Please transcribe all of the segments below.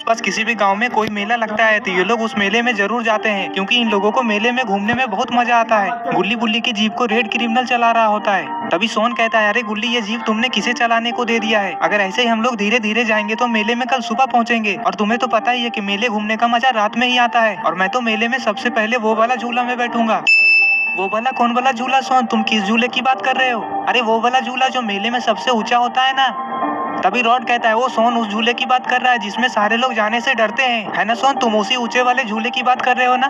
बस किसी भी गांव में कोई मेला लगता है तो ये लोग उस मेले में जरूर जाते हैं, क्योंकि इन लोगों को मेले में घूमने में बहुत मजा आता है। गुल्ली बुल्ली की जीप को रेड क्रिमिनल चला रहा होता है। तभी सोन कहता है, अरे गुल्ली, ये जीप तुमने किसे चलाने को दे दिया है? अगर ऐसे ही हम लोग धीरे धीरे जाएंगे तो मेले में कल सुबह पहुंचेंगे, और तुम्हें तो पता ही है कि मेले घूमने का मजा रात में ही आता है। और मैं तो मेले में सबसे पहले वो वाला झूला में बैठूंगा। वो वाला कौन वाला झूला सोन? तुम किस झूले की बात कर रहे हो? अरे वो वाला झूला जो मेले में सबसे ऊंचा होता है ना। तभी रॉड कहता है, वो सोन उस झूले की बात कर रहा है जिसमें सारे लोग जाने से डरते हैं, है ना सोन? तुम उसी ऊंचे वाले झूले की बात कर रहे हो ना?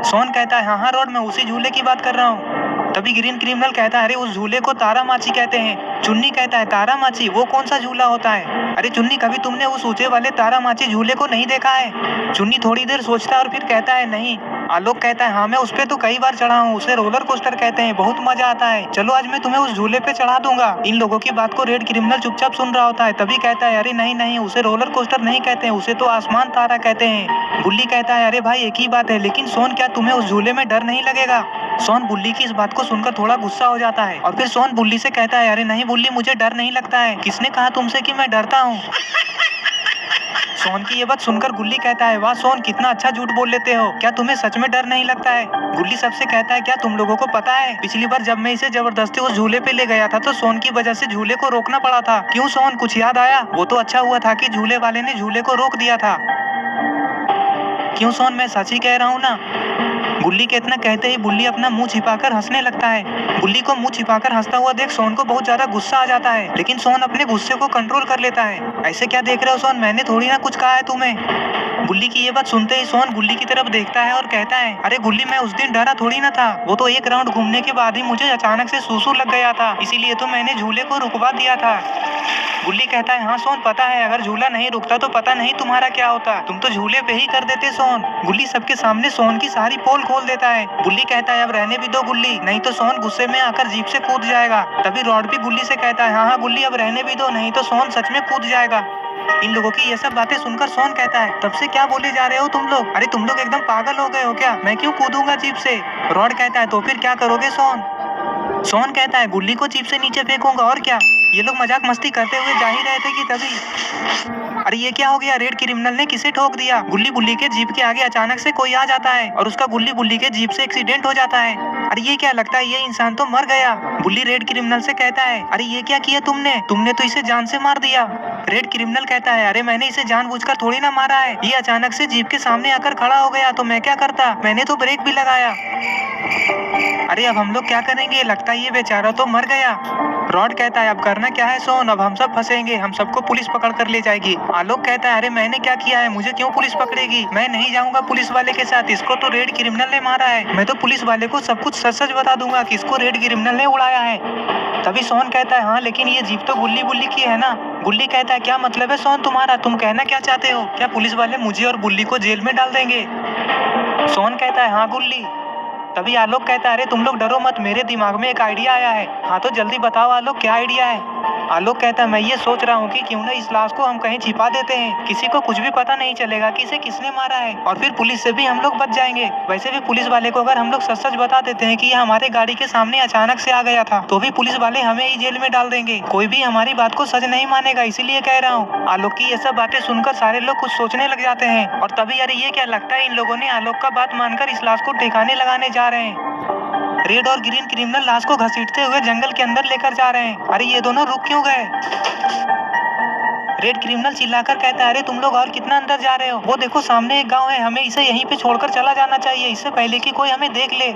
सोन कहता है, हाँ हाँ रॉड, मैं उसी झूले की बात कर रहा हूँ। तभी ग्रीन क्रिमिनल कहता है, अरे उस झूले को तारा माची कहते हैं। चुन्नी कहता है, तारा माची? वो कौन सा झूला होता है? अरे चुन्नी, कभी तुमने उस ऊंचे वाले तारा माची झूले को नहीं देखा है? चुन्नी थोड़ी देर सोचता है और फिर कहता है, नहीं। आलोक कहता है, हाँ मैं उस पे तो कई बार चढ़ा हूँ, उसे रोलर कोस्टर कहते हैं, बहुत मजा आता है। चलो आज मैं तुम्हें उस झूले पे चढ़ा दूंगा। इन लोगों की बात को रेड क्रिमिनल चुपचाप सुन रहा होता है। तभी कहता है, अरे नहीं नहीं, उसे रोलर कोस्टर नहीं कहते हैं, उसे तो आसमान तारा कहते हैं। बुल्ली कहता है, अरे भाई एक ही बात है, लेकिन सोन क्या तुम्हें उस झूले में डर नहीं लगेगा? सोन बुल्ली की इस बात को सुनकर थोड़ा गुस्सा हो जाता है, और फिर सोन बुल्ली से कहता है, अरे नहीं बुल्ली, मुझे डर नहीं लगता है। किसने कहा तुमसे कि मैं डरता हूँ? सोन की ये बात सुनकर गुल्ली कहता है, वाह सोन, कितना अच्छा झूठ बोल लेते हो, क्या तुम्हें सच में डर नहीं लगता है? गुल्ली सबसे कहता है, क्या तुम लोगों को पता है, पिछली बार जब मैं इसे जबरदस्ती उस झूले पे ले गया था तो सोन की वजह से झूले को रोकना पड़ा था। क्यों सोन, कुछ याद आया? वो तो अच्छा हुआ था कि झूले वाले ने झूले को रोक दिया था। क्यों सोन, मैं सच ही कह रहा हूँ ना। गुल्ली के इतना कहते ही बुल्ली अपना मुंह छिपाकर हंसने लगता है। बुल्ली को मुंह छिपाकर हंसता हुआ देख सोन को बहुत ज्यादा गुस्सा आ जाता है, लेकिन सोन अपने गुस्से को कंट्रोल कर लेता है। ऐसे क्या देख रहे हो सोन, मैंने थोड़ी ना कुछ कहा है तुम्हें। बुल्ली की ये बात सुनते ही सोन गुल्ली की तरफ देखता है और कहता है, अरे गुल्ली, मैं उस दिन डरा थोड़ी ना था, वो तो एक राउंड घूमने के बाद ही मुझे अचानक से सूसू लग गया था, इसीलिए तो मैंने झूले को रुकवा दिया था। गुल्ली कहता है, हाँ सोन पता है, अगर झूला नहीं रुकता तो पता नहीं तुम्हारा क्या होता, तुम तो झूले पे ही कर देते सोन। गुल्ली सबके सामने सोन की सारी पोल खोल देता है। बुल्ली कहता है, अब रहने भी दो गुल्ली, नहीं तो सोन गुस्से में आकर जीप से कूद जाएगा। तभी रॉड भी गुल्ली से कहता है, हाँ हाँ गुल्ली, अब रहने भी दो, नहीं तो सोन सच में कूद जाएगा। इन लोगों की ये सब बातें सुनकर सोन कहता है, तब से क्या बोले जा रहे हो तुम लोग? अरे तुम लोग एकदम पागल हो गए हो क्या? मैं क्यों कूदूंगा जीप से? रॉड कहता है, तो फिर क्या करोगे सोन? सोन कहता है, गुल्ली को जीप से नीचे फेंकूंगा, और क्या। ये लोग मजाक मस्ती करते हुए जा ही रहे थे कि तभी, अरे ये क्या हो गया, रेड क्रिमिनल ने किसे ठोक दिया? गुल्ली बुल्ली के जीप के आगे अचानक से कोई आ जाता है और उसका गुल्ली बुल्ली के जीप से एक्सीडेंट हो जाता है। अरे ये क्या, लगता है ये इंसान तो मर गया। बुल्ली रेड क्रिमिनल से कहता है, अरे ये क्या किया तुमने? तुमने तो इसे जान से मार दिया। रेड क्रिमिनल कहता है, अरे मैंने इसे जानबूझकर थोड़ी ना मारा है, ये अचानक से जीप के सामने आकर खड़ा हो गया तो मैं क्या करता, मैंने तो ब्रेक भी लगाया। अरे अब हम लोग क्या करेंगे, लगता है ये बेचारा तो मर गया। रॉड कहता है, अब करना क्या है सोन, अब हम सब फंसेंगे, हम सबको पुलिस पकड़ कर ले जाएगी। आलोक कहता है, अरे मैंने क्या किया है, मुझे क्यों पुलिस पकड़ेगी? मैं नहीं जाऊंगा पुलिस वाले के साथ, इसको तो रेड क्रिमिनल ने मारा है। मैं तो पुलिस वाले को सब कुछ सच सच बता दूंगा कि इसको रेड क्रिमिनल ने उड़ाया है। तभी सोन कहता है, हाँ लेकिन ये जीप तो गुल्ली बुल्ली की है ना। गुल्ली कहता है, क्या मतलब है सोन तुम्हारा, तुम कहना क्या चाहते हो? क्या पुलिस वाले मुझे और बुल्ली को जेल में डाल देंगे? सोन कहता है, हाँ गुल्ली। तभी आलोक कहता है, अरे तुम लोग डरो मत, मेरे दिमाग में एक आइडिया आया है। हाँ तो जल्दी बताओ आलोक, क्या आइडिया है? आलोक कहता है, मैं ये सोच रहा हूँ कि क्यों ना इस लाश को हम कहीं छिपा देते हैं, किसी को कुछ भी पता नहीं चलेगा कि इसे किसने मारा है, और फिर पुलिस से भी हम लोग बच जाएंगे। वैसे भी पुलिस वाले को अगर हम लोग सच सच बता देते हैं कि ये हमारे गाड़ी के सामने अचानक से आ गया था, तो भी पुलिस वाले हमें ही जेल में डाल देंगे, कोई भी हमारी बात को सच नहीं मानेगा, इसीलिए कह रहा हूँ। आलोक की ये सब बातें सुनकर सारे लोग कुछ सोचने लग जाते हैं, और तभी अरे ये क्या, लगता है इन लोगों ने आलोक का बात मानकर इस लाश को ठिकाने लगाने जा रहे हैं। रेड और ग्रीन क्रिमिनल लाश को घसीटते हुए जंगल के अंदर लेकर जा रहे हैं। अरे ये दोनों रुक क्यों गए? रेड क्रिमिनल चिल्लाकर कहता है, अरे तुम लोग और कितना अंदर जा रहे हो? वो देखो सामने एक गांव है, हमें इसे यहीं पे छोड़कर चला जाना चाहिए, इससे पहले कि कोई हमें देख ले।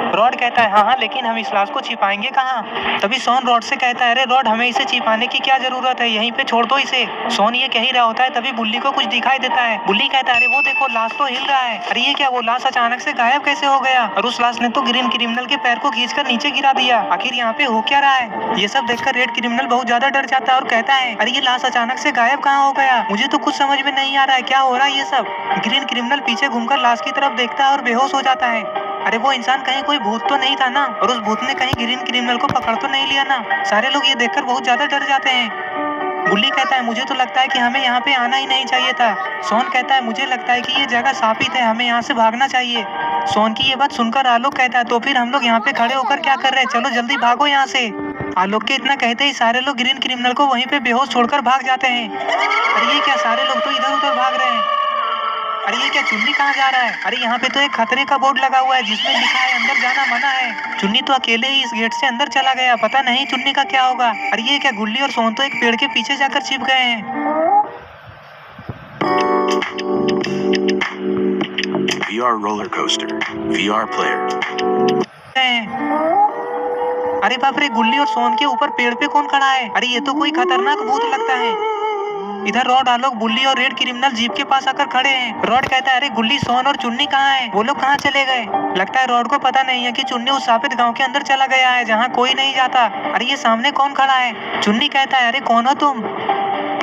रॉड कहता है, हाँ हाँ, लेकिन हम इस लाश को छिपाएंगे कहाँ? तभी सोन रॉड से कहता है, अरे रॉड, हमें इसे छिपाने की क्या जरूरत है, यहीं पे छोड़ दो इसे। सोन ये कह ही रहा होता है, तभी बुल्ली को कुछ दिखाई देता है। बुल्ली कहता है, अरे वो देखो लाश तो हिल रहा है। अरे ये क्या, वो लाश अचानक से गायब कैसे हो गया? और उस लाश ने तो ग्रीन क्रिमिनल के पैर को खींचकर नीचे गिरा दिया। आखिर यहाँ पे हो क्या रहा है? ये सब देखकर रेड क्रिमिनल बहुत ज्यादा डर जाता है और कहता है, अरे ये लाश अचानक से गायब कहाँ हो गया? मुझे तो कुछ समझ में नहीं आ रहा है, क्या हो रहा है ये सब? ग्रीन क्रिमिनल पीछे घूमकर लाश की तरफ देखता है और बेहोश हो जाता है। अरे वो इंसान कहीं कोई भूत तो नहीं था ना, और उस भूत ने कहीं ग्रीन क्रिमिनल को पकड़ तो नहीं लिया ना? सारे लोग ये देखकर बहुत ज्यादा डर जाते हैं। बुल्ली कहता है, मुझे तो लगता है कि हमें यहाँ पे आना ही नहीं चाहिए था। सोन कहता है, मुझे लगता है कि ये जगह शापित है, हमें यहाँ से भागना चाहिए। सोन की ये बात सुनकर आलोक कहता है, तो फिर हम लोग यहाँ पे खड़े होकर क्या कर रहे हैं, चलो जल्दी भागो यहाँ से। आलोक के इतना कहते ही सारे लोग ग्रीन क्रिमिनल को वहीं पे बेहोश छोड़कर भाग जाते हैं। अरे ये क्या, सारे लोग तो इधर उधर भाग रहे हैं। अरे ये क्या, चुन्नी कहाँ जा रहा है? अरे यहाँ पे तो एक खतरे का बोर्ड लगा हुआ है जिसमें लिखा है अंदर जाना मना है। चुन्नी तो अकेले ही इस गेट से अंदर चला गया, पता नहीं चुन्नी का क्या होगा। अरे ये क्या, गुल्ली और सोन तो एक पेड़ के पीछे जाकर छिप गए हैं। VR roller coaster. VR player. अरे बाप रे, गुल्ली और सोन के ऊपर पेड़ पे कौन खड़ा है? अरे ये तो कोई खतरनाक भूत लगता है। इधर रॉड, आलोक, बुल्ली और रेड क्रिमिनल जीप के पास आकर खड़े हैं। रॉड कहता है, अरे गुल्ली, सोन और चुन्नी कहाँ है? वो लोग कहाँ चले गए? लगता है रॉड को पता नहीं है कि चुन्नी उस सापित गांव के अंदर चला गया है जहाँ कोई नहीं जाता। अरे ये सामने कौन खड़ा है? चुन्नी कहता है, अरे कौन हो तुम?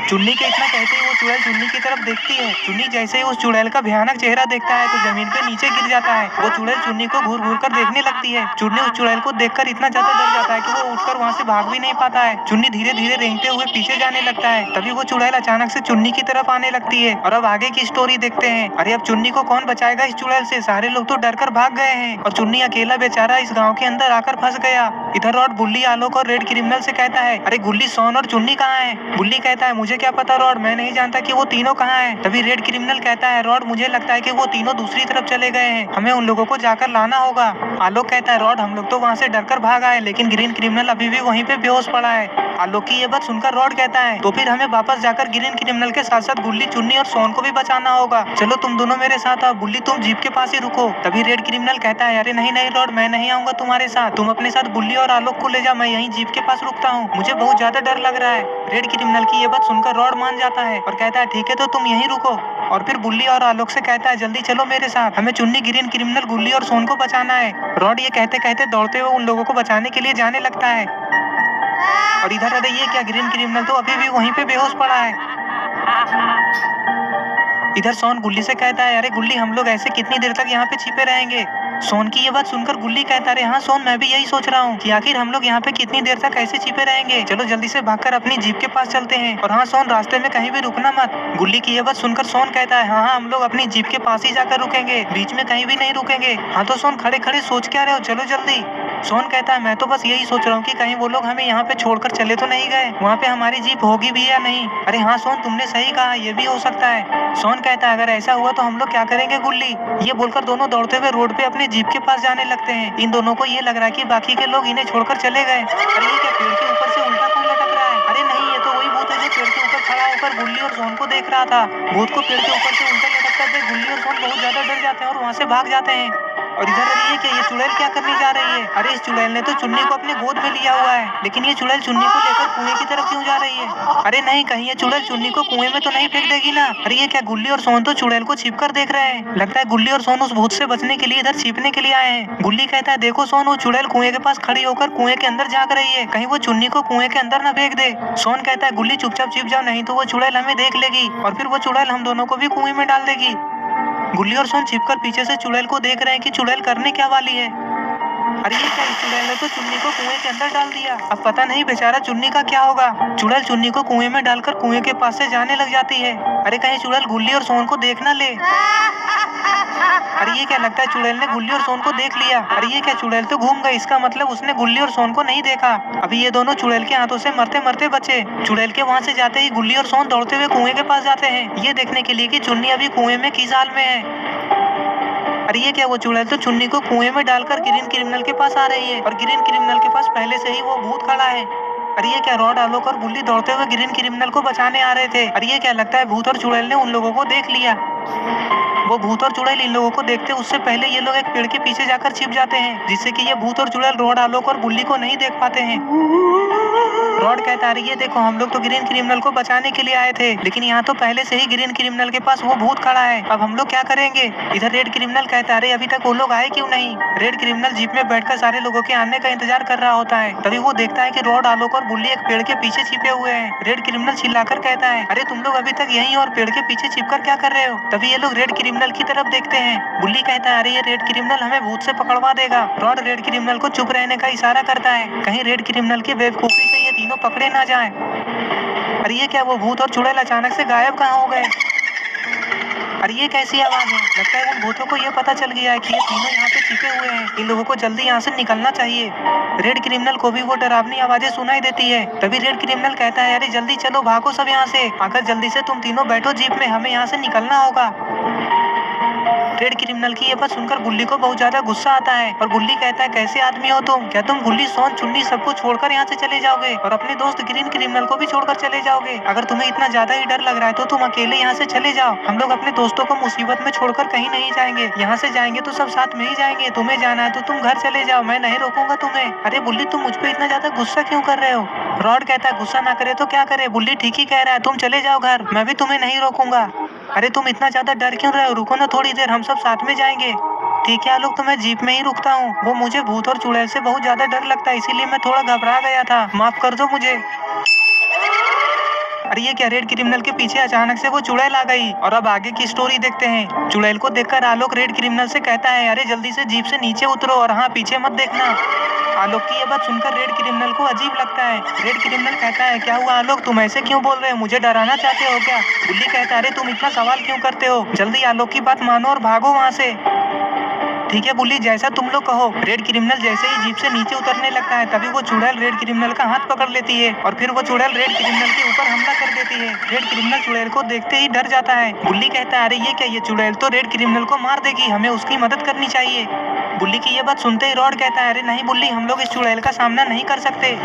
चुन्नी के इतना कहते ही वो चुड़ैल चुन्नी की तरफ देखती है। चुन्नी जैसे ही उस चुड़ैल का भयानक चेहरा देखता है तो जमीन पे नीचे गिर जाता है। वो चुड़ैल चुन्नी को घूर घूर कर देखने लगती है। चुन्नी उस चुड़ैल को देखकर इतना ज्यादा डर जाता है कि वो उठकर वहाँ से भाग भी नहीं पाता है। चुन्नी धीरे धीरे रेंगते हुए पीछे जाने लगता है। तभी वो चुड़ैल अचानक से चुन्नी की तरफ आने लगती है। और अब आगे की स्टोरी देखते हैं। अरे अब चुन्नी को कौन बचाएगा इस चुड़ैल से? सारे लोग तो डर कर भाग गए हैं और चुन्नी अकेला बेचारा इस गाँव के अंदर आकर फंस गया। इधर रॉड बुल्ली, आलोक और रेड क्रिमिनल से कहता है, अरे गुल्ली, सोन और चुन्नी कहाँ है? बुल्ली कहता है, मुझे क्या पता रॉड, मैं नहीं जानता कि वो तीनों कहाँ हैं। तभी रेड क्रिमिनल कहता है, रॉड, मुझे लगता है कि वो तीनों दूसरी तरफ चले गए हैं, हमें उन लोगों को जाकर लाना होगा। आलोक कहता है, रॉड, हम लोग तो वहाँ से डरकर भाग आए लेकिन ग्रीन क्रिमिनल अभी भी वहीं पे बेहोश पड़ा है। आलोक की ये बात सुनकर रॉड कहता है, तो फिर हमें वापस जाकर ग्रीन क्रिमिनल के साथ साथ गुल्ली, चुन्नी और सोन को भी बचाना होगा। चलो तुम दोनों मेरे साथ आओ। बुल्ली, तुम जीप के पास ही रुको। तभी रेड क्रिमिनल कहता है, अरे नहीं नहीं रॉड, मैं नहीं आऊंगा तुम्हारे साथ, तुम अपने साथ बुल्ली और आलोक को ले जा, मैं यहीं जीप के पास रुकता हूँ, मुझे बहुत ज्यादा डर लग रहा है। रेड क्रिमिनल की ये बात सुनकर रॉड मान जाता है और कहता है, ठीक है, तो तुम यहीं रुको। और फिर बुल्ली और आलोक से कहता है, जल्दी चलो मेरे साथ, हमें चुन्नी, ग्रीन क्रिमिनल, गुल्ली और सोन को बचाना है। रॉड ये कहते कहते दौड़ते हुए उन लोगों को बचाने के लिए जाने लगता है। और इधर, अरे ये क्या, ग्रीन क्रिमिनल तो अभी भी वहीं पे बेहोश पड़ा है। इधर सोन गुल्ली से कहता है, अरे गुल्ली, हम लोग ऐसे कितनी देर तक यहाँ पे छिपे रहेंगे? सोन की ये बात सुनकर गुल्ली कहता है, हाँ सोन, मैं भी यही सोच रहा हूँ कि आखिर हम लोग यहाँ पे कितनी देर तक ऐसे छिपे रहेंगे, चलो जल्दी से भागकर अपनी जीप के पास चलते हैं। और हाँ सोन, रास्ते में कहीं भी रुकना मत। गुल्ली की ये बात सुनकर सोन कहता है, हाँ हाँ, हम लोग अपनी जीप के पास ही जाकर रुकेंगे, बीच में कहीं भी नहीं रुकेंगे। हाँ तो सोन, खड़े खड़े सोच क्या रहे हो, चलो जल्दी। सोन कहता है, मैं तो बस यही सोच रहा हूँ कि कहीं वो लोग हमें यहाँ पे छोड़कर चले तो नहीं गए, वहाँ पे हमारी जीप होगी भी या नहीं। अरे हाँ सोन, तुमने सही कहा, ये भी हो सकता है। सोन कहता है, अगर ऐसा हुआ तो हम लोग क्या करेंगे गुल्ली? ये बोलकर दोनों दौड़ते हुए रोड पे अपने जीप के पास जाने लगते हैं। इन दोनों को ये लग रहा है कि बाकी के लोग इन्हें छोड़कर चले गए। अरे ये क्या, पेड़ के ऊपर से उल्टा कौन लटक रहा है? अरे नहीं, ये तो वही भूत है जो पेड़ के ऊपर खड़ा होकर गुल्ली और सोन को देख रहा था। भूत को पेड़ के ऊपर से उल्टा लटकता देख गुल्ली और सोन बहुत ज्यादा डर जाते हैं और वहाँ से भाग जाते हैं। और इधर, अरे ये क्या, ये चुड़ैल क्या करने जा रही है? अरे इस चुड़ैल ने तो चुन्नी को अपने गोद में लिया हुआ है, लेकिन ये चुड़ैल चुन्नी को लेकर कुएं की तरफ क्यों जा रही है? अरे नहीं, कहीं ये चुड़ैल चुन्नी को कुएं में तो नहीं फेंक देगी ना? अरे ये क्या, गुल्ली और सोन तो चुड़ैल को छिपकर देख रहे हैं। लगता है गुल्ली और सोन उस भूत से बचने के लिए इधर छिपने के लिए आए हैं। गुल्ली कहता है, देखो सोन, वो चुड़ैल कुएं के पास खड़ी होकर कुएं के अंदर झांक रही है, कहीं वो चुन्नी को कुएं के अंदर न फेंक दे। सोन कहता है, गुल्ली चुपचाप छिप जाओ, नहीं तो वो चुड़ैल हमें देख लेगी और फिर वो चुड़ैल हम दोनों को भी कुएं में डाल देगी। गुल्ली और सोन छिपकर पीछे से चुड़ैल को देख रहे हैं कि चुड़ैल करने क्या वाली है। अरे ये क्या, चुड़ैल ने तो चुन्नी को कुएं के अंदर डाल दिया, अब पता नहीं बेचारा चुन्नी का क्या होगा। चुड़ैल चुन्नी को कुएं में डालकर कुएं के पास से जाने लग जाती है। अरे कहीं चुड़ैल गुल्ली और सोन को देख ना ले। अरे ये क्या, लगता है चुड़ैल ने गुल्ली और सोन को देख लिया। अरे ये क्या, चुड़ैल तो घूम गई, इसका मतलब उसने गुल्ली और सोन को नहीं देखा। अभी ये दोनों चुड़ैल के हाथों से मरते मरते बचे। चुड़ैल के वहाँ से जाते ही गुल्ली और सोन दौड़ते हुए कुएं के पास जाते हैं, ये देखने के लिए कि चुन्नी अभी कुएं में किस हाल में है। अरे ये क्या, वो चुड़ैल तो चुन्नी को कुएं में डालकर ग्रीन क्रिमिनल के पास आ रही है और ग्रीन क्रिमिनल के पास पहले से ही वो भूत खड़ा है। अरे ये क्या, रॉड, आलोक और गुल्ली दौड़ते हुए ग्रीन क्रिमिनल को बचाने आ रहे थे। अरे ये क्या, लगता है भूत और चुड़ैल ने उन लोगों को देख लिया। वो भूत और चुड़ैल इन लोगों को देखते उससे पहले ये लोग एक पेड़ के पीछे जाकर छिप जाते हैं, जिससे कि ये भूत और चुड़ैल रॉड, आलोक और गुल्ली को नहीं देख पाते हैं। रॉड कहता है, ये देखो, हम लोग तो ग्रीन क्रिमिनल को बचाने के लिए आए थे, लेकिन यहाँ तो पहले से ही ग्रीन क्रिमिनल के पास वो भूत खड़ा है, अब हम लोग क्या करेंगे? इधर रेड क्रिमिनल कहता है, अरे अभी तक वो लोग आए क्यों नहीं? रेड क्रिमिनल जीप में बैठकर सारे लोगों के आने का इंतजार कर रहा होता है। तभी वो देखता है कि रॉड, आलोक और गुल्ली एक पेड़ के पीछे छिपे हुए हैं। रेड क्रिमिनल चिल्लाकर कहता है, अरे तुम लोग अभी तक यहीं और पेड़ के पीछे छिपकर क्या कर रहे हो? तभी ये लोग रेड क्रिमिनल की तरफ देखते हैं। गुल्ली कहता है, अरे ये रेड क्रिमिनल हमें भूत से पकड़वा देगा। रॉड रेड क्रिमिनल को चुप रहने का इशारा करता है, कहीं रेड क्रिमिनल की बेवकूफी से ये तीनों पकड़े ना जाएं। अरे ये क्या, वो भूत और चुड़ैल अचानक से गायब कहाँ हो गए? अरे ये कैसी आवाज है? लगता है उन भूतों को ये पता चल गया है कि ये तीनों यहाँ पे छिपे हुए हैं। इन लोगों को जल्दी यहाँ से निकलना चाहिए। रेड क्रिमिनल को भी वो डरावनी आवाजें सुनाई देती है। तभी रेड क्रिमिनल कहता है, अरे जल्दी चलो, भागो सब यहाँ से। आकर जल्दी से तुम तीनों बैठो जीप में, हमें यहाँ से निकलना होगा। रेड क्रिमिनल की ये बात सुनकर गुल्ली को बहुत ज्यादा गुस्सा आता है और गुल्ली कहता है, कैसे आदमी हो तुम? क्या तुम गुल्ली, सोन, चुन्नी सबको छोड़कर यहाँ से चले जाओगे और अपने दोस्त ग्रीन क्रिमिनल को भी छोड़कर चले जाओगे? अगर तुम्हें इतना ज्यादा ही डर लग रहा है तो तुम अकेले यहाँ से चले जाओ। हम लोग अपने दोस्तों को मुसीबत में छोड़कर कहीं नहीं जाएंगे। यहाँ से जाएंगे तो सब साथ में ही जाएंगे। तुम्हें जाना है तो तुम घर चले जाओ, मैं नहीं रोकूंगा तुम्हें। अरे बुल्ली, तुम मुझ पे इतना ज्यादा गुस्सा क्यों कर रहे हो? रॉड कहता है, गुस्सा ना करे तो क्या करे, बुल्ली ठीक ही कह रहा है, तुम चले जाओ घर, मैं भी तुम्हें नहीं रोकूंगा। अरे तुम इतना ज्यादा डर क्यों रहे हो? रुको ना थोड़ी देर, हम सब साथ में जाएंगे। ठीक है आलोक, तो मैं जीप में ही रुकता हूँ। वो मुझे भूत और चुड़ैल से बहुत ज्यादा डर लगता है, इसीलिए मैं थोड़ा घबरा गया था, माफ कर दो मुझे। अरे ये क्या, रेड क्रिमिनल के पीछे अचानक से वो चुड़ैल आ गई। और अब आगे की स्टोरी देखते हैं। चुड़ैल को देखकर आलोक रेड क्रिमिनल से कहता है, अरे जल्दी से जीप से नीचे उतरो और हाँ, पीछे मत देखना। आलोक की ये बात सुनकर रेड क्रिमिनल को अजीब लगता है। रेड क्रिमिनल कहता है, क्या हुआ आलोक, तुम ऐसे क्यों बोल रहे हो? मुझे डराना चाहते हो क्या? बुल्ली कहता है, अरे तुम इतना सवाल क्यों करते हो? जल्दी आलोक की बात मानो और भागो वहाँ से। ठीक है बुल्ली, जैसा तुम लोग कहो। रेड क्रिमिनल जैसे ही जीप से नीचे उतरने लगता है तभी वो चुड़ैल रेड क्रिमिनल का हाथ पकड़ लेती है और फिर वो चुड़ैल रेड क्रिमिनल के ऊपर हमला कर देती है। रेड क्रिमिनल चुड़ैल को देखते ही डर जाता है। बुल्ली कहता है, अरे ये क्या, ये चुड़ैल तो रेड क्रिमिनल को मार देगी, हमें उसकी मदद करनी चाहिए। बुल्ली की ये बात सुनते ही रॉड कहता है, अरे नहीं बुल्ली, हम लोग इस चुड़ैल का सामना नहीं कर सकते।